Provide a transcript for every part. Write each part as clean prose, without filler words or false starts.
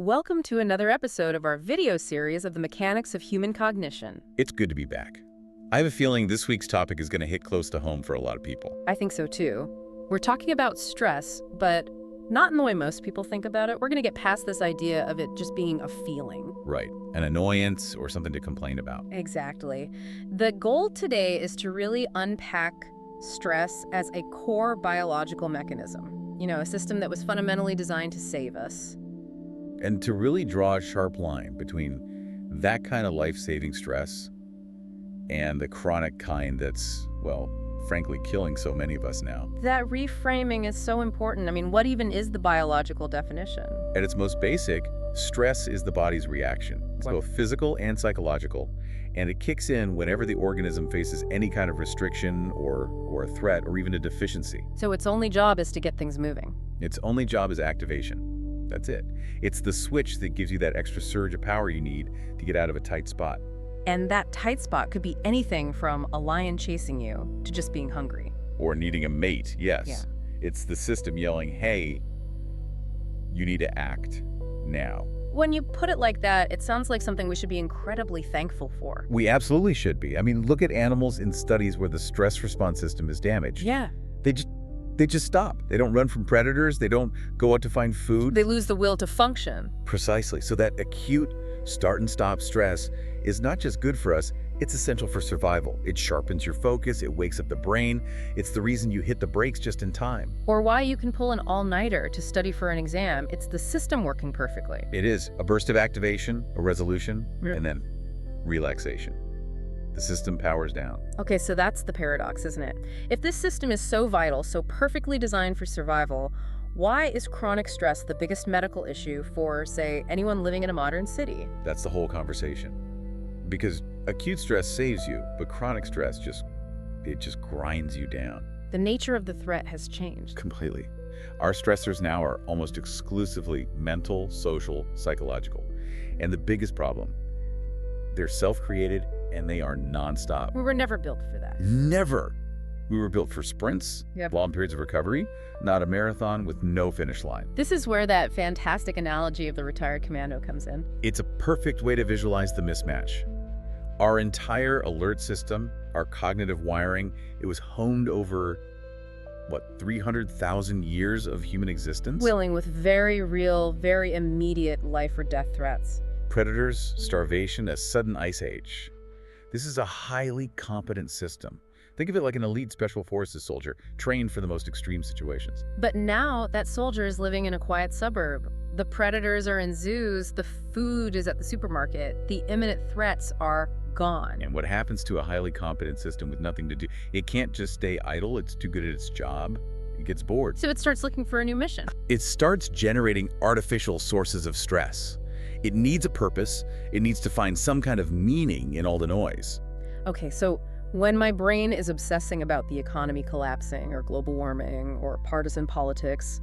Welcome to another episode of our video series of the mechanics of human cognition. It's good to be back. I have a feeling this week's topic is going to hit close to home for a lot of people. I think so too. We're talking about stress, but not in the way most people think about it. We're going to get past this idea of it just being a feeling. Right. An annoyance or something to complain about. Exactly. The goal today is to really unpack stress as a core biological mechanism. You know, a system that was fundamentally designed to save us. And to really draw a sharp line between that kind of life-saving stress and the chronic kind that's, well, frankly, killing so many of us now. That reframing is so important. I mean, what even is the biological definition? At its most basic, stress is the body's reaction. It's both physical and psychological, and it kicks in whenever the organism faces any kind of restriction or a threat or even a deficiency. So its only job is to get things moving. Its only job is activation. That's it. It's the switch that gives you that extra surge of power you need to get out of a tight spot. And that tight spot could be anything from a lion chasing you to just being hungry. Or needing a mate, yes. Yeah. It's the system yelling, hey, you need to act now. When you put it like that, it sounds like something we should be incredibly thankful for. We absolutely should be. I mean, look at animals in studies where the stress response system is damaged. Yeah. They just stop. They don't run from predators. They don't go out to find food. They lose the will to function. Precisely. So that acute start and stop stress is not just good for us, it's essential for survival. It sharpens your focus, it wakes up the brain. It's the reason you hit the brakes just in time. Or why you can pull an all-nighter to study for an exam. It's the system working perfectly. It is a burst of activation, a resolution, Yeah. and then relaxation. The system powers down. Okay, so that's the paradox, isn't it? If this system is so vital, so perfectly designed for survival, why is chronic stress the biggest medical issue for, say, anyone living in a modern city? That's the whole conversation. Because acute stress saves you, but chronic stress just grinds you down. The nature of the threat has changed. Completely. Our stressors now are almost exclusively mental, social, psychological. And the biggest problem, they're self-created and they are nonstop. We were never built for that. Never. We were built for sprints, Yep. long periods of recovery, not a marathon with no finish line. This is where that fantastic analogy of the retired commando comes in. It's a perfect way to visualize the mismatch. Our entire alert system, our cognitive wiring, it was honed over, 300,000 years of human existence? Willing with very real, very immediate life or death threats. Predators, starvation, a sudden ice age. This is a highly competent system. Think of it like an elite special forces soldier, trained for the most extreme situations. But now that soldier is living in a quiet suburb. The predators are in zoos, the food is at the supermarket, the imminent threats are gone. And what happens to a highly competent system with nothing to do? It can't just stay idle, it's too good at its job. It gets bored. So it starts looking for a new mission. It starts generating artificial sources of stress. It needs a purpose. It needs to find some kind of meaning in all the noise. Okay, so when my brain is obsessing about the economy collapsing or global warming or partisan politics,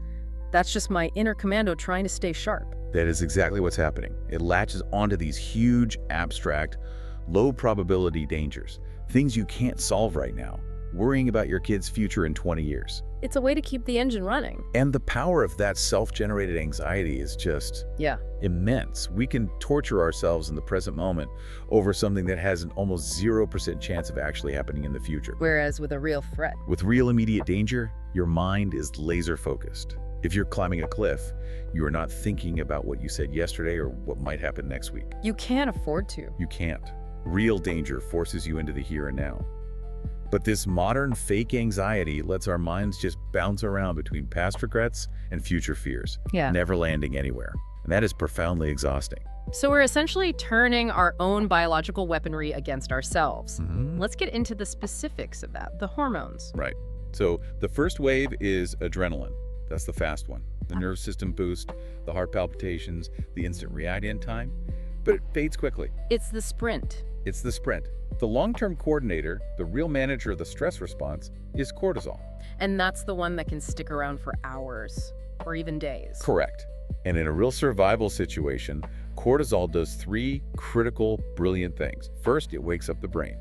that's just my inner commando trying to stay sharp. That is exactly what's happening. It latches onto these huge, abstract, low-probability dangers, things you can't solve right now, worrying about your kid's future in 20 years. It's a way to keep the engine running. And the power of that self-generated anxiety is just immense. We can torture ourselves in the present moment over something that has an almost 0% chance of actually happening in the future. Whereas with a real threat. With real immediate danger, your mind is laser-focused. If you're climbing a cliff, you are not thinking about what you said yesterday or what might happen next week. You can't afford to. You can't. Real danger forces you into the here and now. But this modern fake anxiety lets our minds just bounce around between past regrets and future fears, never landing anywhere. And that is profoundly exhausting. So we're essentially turning our own biological weaponry against ourselves. Let's get into the specifics of that, the hormones. Right. So the first wave is adrenaline. That's the fast one. The nerve system boost, the heart palpitations, the instant react-in time. But it fades quickly. It's the sprint. It's the sprint. The long-term coordinator, the real manager of the stress response, is cortisol. And that's the one that can stick around for hours or even days. Correct. And in a real survival situation, cortisol does three critical, brilliant things. First, it wakes up the brain.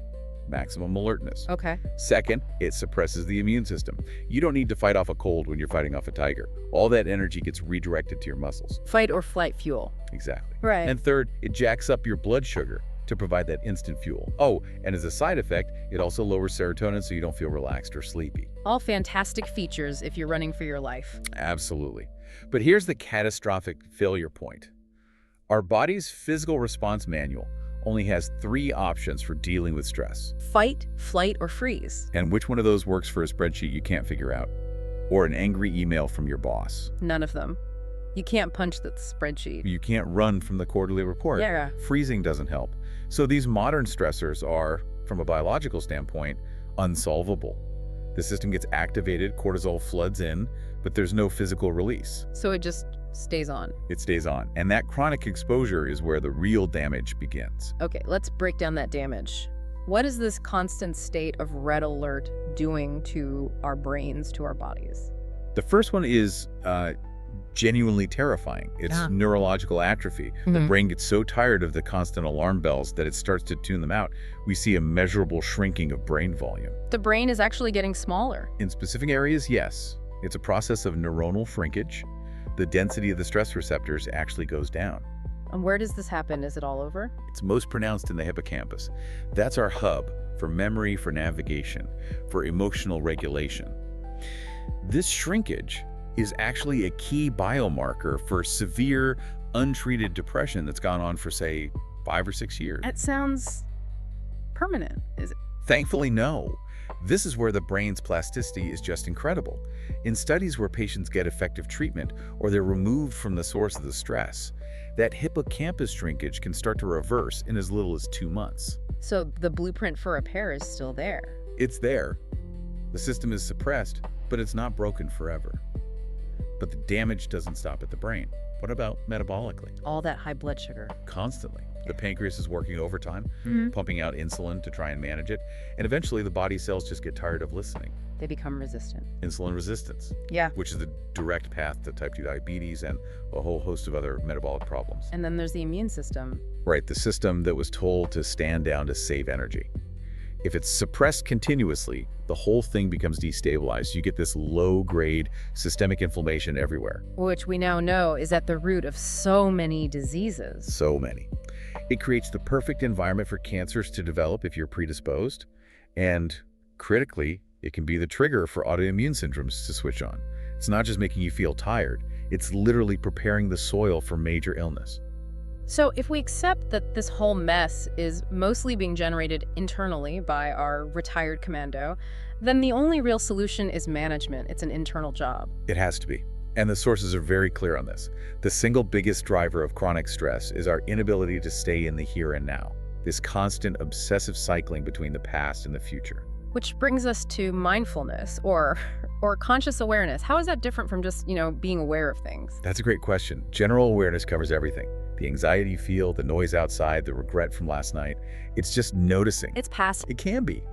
maximum alertness. Okay. Second, it suppresses the immune system. You don't need to fight off a cold when you're fighting off a tiger. All that energy gets redirected to your muscles. Fight or flight fuel. Exactly. Right. And third, it jacks up your blood sugar to provide that instant fuel. Oh, and as a side effect, it also lowers serotonin so you don't feel relaxed or sleepy. All fantastic features if you're running for your life. Absolutely. But here's the catastrophic failure point. Our body's physical response manual only has 3 options for dealing with stress. Fight, flight, or freeze. And which one of those works for a spreadsheet you can't figure out? Or an angry email from your boss? None of them. You can't punch the spreadsheet. You can't run from the quarterly report. Yeah. Freezing doesn't help. So these modern stressors are, from a biological standpoint, unsolvable. The system gets activated, cortisol floods in, but there's no physical release. So it just stays on. It stays on. And that chronic exposure is where the real damage begins. Okay, let's break down that damage. What is this constant state of red alert doing to our brains, to our bodies? The first one is genuinely terrifying. It's neurological atrophy. The brain gets so tired of the constant alarm bells that it starts to tune them out. We see a measurable shrinking of brain volume. The brain is actually getting smaller. In specific areas, yes. It's a process of neuronal shrinkage. The density of the stress receptors actually goes down. And where does this happen? Is it all over? It's most pronounced in the hippocampus. That's our hub for memory, for navigation, for emotional regulation. This shrinkage is actually a key biomarker for severe, untreated depression that's gone on for, say, 5 or 6 years. That sounds permanent, is it? Thankfully, no. This is where the brain's plasticity is just incredible. In studies where patients get effective treatment or they're removed from the source of the stress, that hippocampus shrinkage can start to reverse in as little as 2 months. So the blueprint for repair is still there. It's there. The system is suppressed, but it's not broken forever. But the damage doesn't stop at the brain. What about metabolically? All that high blood sugar. Constantly. The pancreas is working overtime, pumping out insulin to try and manage it, and eventually the body cells just get tired of listening. They become resistant. Insulin resistance. Yeah. Which is the direct path to type 2 diabetes and a whole host of other metabolic problems. And then there's the immune system. Right, the system that was told to stand down to save energy. If it's suppressed continuously, the whole thing becomes destabilized. You get this low-grade systemic inflammation everywhere. Which we now know is at the root of so many diseases. So many. It creates the perfect environment for cancers to develop if you're predisposed. And critically, it can be the trigger for autoimmune syndromes to switch on. It's not just making you feel tired. It's literally preparing the soil for major illness. So if we accept that this whole mess is mostly being generated internally by our retired commando, then the only real solution is management. It's an internal job. It has to be. And the sources are very clear on this. The single biggest driver of chronic stress is our inability to stay in the here and now. This constant obsessive cycling between the past and the future. Which brings us to mindfulness or conscious awareness. How is that different from just, being aware of things? That's a great question. General awareness covers everything. The anxiety you feel, the noise outside, the regret from last night. It's just noticing. It's passive. It can be.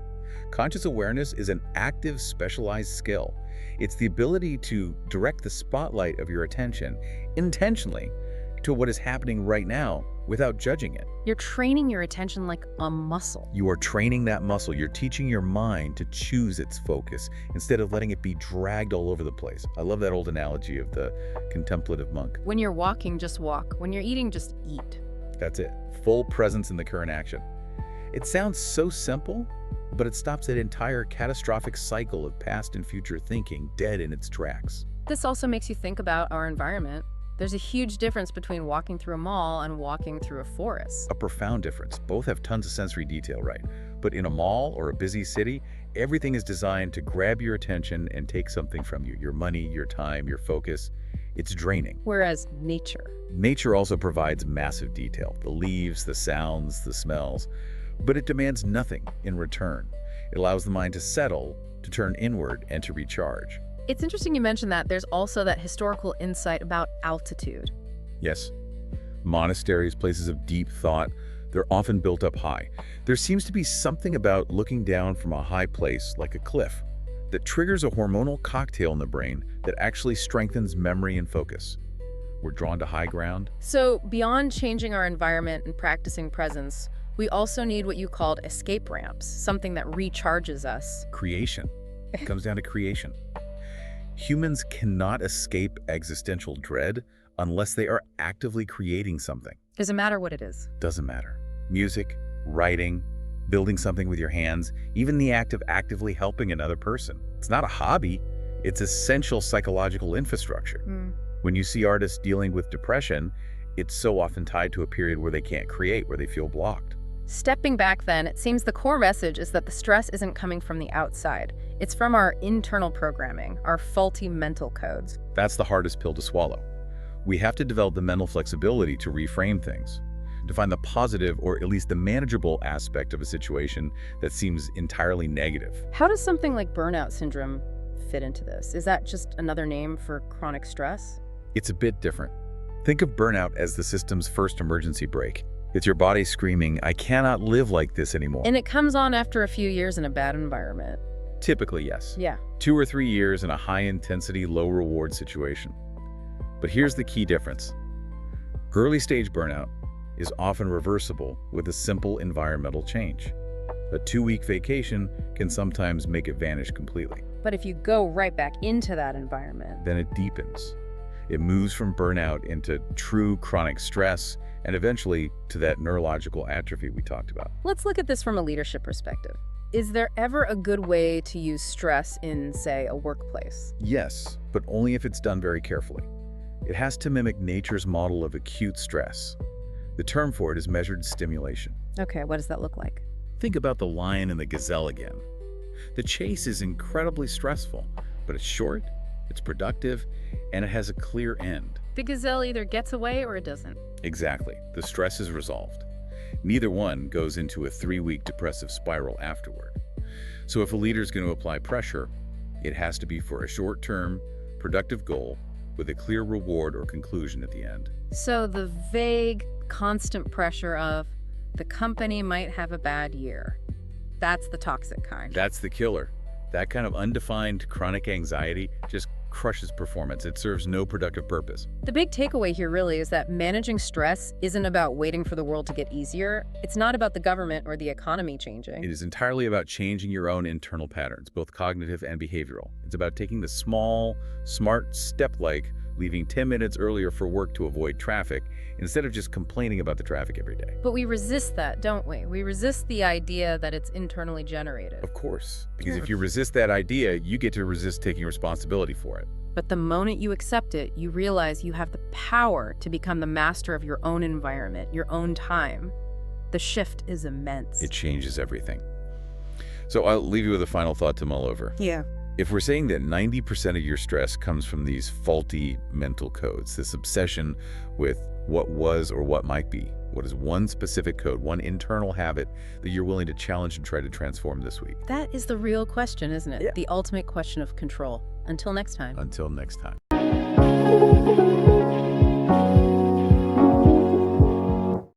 Conscious awareness is an active, specialized skill. It's the ability to direct the spotlight of your attention intentionally to what is happening right now without judging it. You're training your attention like a muscle. You are training that muscle. You're teaching your mind to choose its focus instead of letting it be dragged all over the place. I love that old analogy of the contemplative monk. When you're walking, just walk. When you're eating, just eat. That's it. Full presence in the current action. It sounds so simple, but it stops that entire catastrophic cycle of past and future thinking dead in its tracks. This also makes you think about our environment. There's a huge difference between walking through a mall and walking through a forest. A profound difference. Both have tons of sensory detail, right? But in a mall or a busy city, everything is designed to grab your attention and take something from you. Your money, your time, your focus. It's draining. Whereas nature also provides massive detail. The leaves, the sounds, the smells. But it demands nothing in return. It allows the mind to settle, to turn inward, and to recharge. It's interesting you mentioned that. There's also that historical insight about altitude. Yes. Monasteries, places of deep thought, they're often built up high. There seems to be something about looking down from a high place, like a cliff, that triggers a hormonal cocktail in the brain that actually strengthens memory and focus. We're drawn to high ground. So beyond changing our environment and practicing presence, We also need what you called escape ramps, something that recharges us. Creation. It comes down to creation. Humans cannot escape existential dread unless they are actively creating something. Doesn't matter what it is. Doesn't matter. Music, writing, building something with your hands, even the act of actively helping another person. It's not a hobby, it's essential psychological infrastructure. When you see artists dealing with depression, it's so often tied to a period where they can't create, where they feel blocked. Stepping back then, it seems the core message is that the stress isn't coming from the outside. It's from our internal programming, our faulty mental codes. That's the hardest pill to swallow. We have to develop the mental flexibility to reframe things, to find the positive or at least the manageable aspect of a situation that seems entirely negative. How does something like burnout syndrome fit into this? Is that just another name for chronic stress? It's a bit different. Think of burnout as the system's first emergency brake. It's your body screaming, "I cannot live like this anymore." And it comes on after a few years in a bad environment. Typically, yes. Yeah. 2 or 3 years in a high-intensity, low-reward situation. But here's the key difference. Early-stage burnout is often reversible with a simple environmental change. A 2-week vacation can sometimes make it vanish completely. But if you go right back into that environment, Then it deepens. It moves from burnout into true chronic stress and eventually to that neurological atrophy we talked about. let's look at this from a leadership perspective. Is there ever a good way to use stress in, say, a workplace? Yes, but only if it's done very carefully. It has to mimic nature's model of acute stress. The term for it is measured stimulation. Okay, what does that look like? Think about the lion and the gazelle again. The chase is incredibly stressful, but it's short, it's productive, and it has a clear end. The gazelle either gets away or it doesn't. Exactly. The stress is resolved. Neither one goes into a 3-week depressive spiral afterward. So if a leader's going to apply pressure, it has to be for a short-term, productive goal with a clear reward or conclusion at the end. So the vague, constant pressure of the company might have a bad year. That's the toxic kind. That's the killer. That kind of undefined chronic anxiety just crushes performance. It serves no productive purpose. The big takeaway here really is that managing stress isn't about waiting for the world to get easier. It's not about the government or the economy changing. It is entirely about changing your own internal patterns, both cognitive and behavioral. It's about taking the small, smart step like leaving 10 minutes earlier for work to avoid traffic instead of just complaining about the traffic every day. But we resist that, don't we? We resist the idea that it's internally generated. Of course, because if you resist that idea, you get to resist taking responsibility for it. But the moment you accept it, you realize you have the power to become the master of your own environment, your own time. The shift is immense. It changes everything. So I'll leave you with a final thought to mull over. Yeah. If we're saying that 90% of your stress comes from these faulty mental codes, this obsession with what was or what might be, what is one specific code, one internal habit that you're willing to challenge and try to transform this week? That is the real question, isn't it? Yeah. The ultimate question of control. Until next time. Until next time.